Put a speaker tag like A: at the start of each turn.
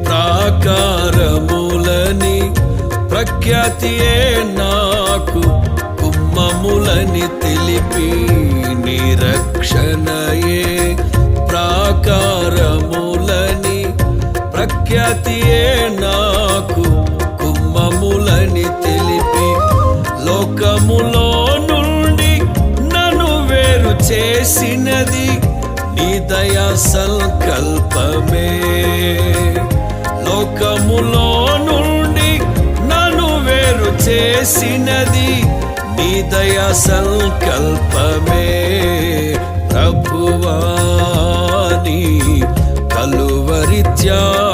A: ప్రాకారములని ప్రఖ్యాతియే నాకు కుమ్మములని తెలిపి నిరక్షణయే ప్రాకారములని ప్రఖ్యాతియే నాకు కుమ్మములని తెలిపి లోకములో నుండి నన్ను వేరు చేసినది నీ దయా సంకల్పమే. లోకములో నుండి నన్ను వేరు చేసినది నీ దయా సంకల్పమే. ప్రభువా నీ కలువరి త్యాగములో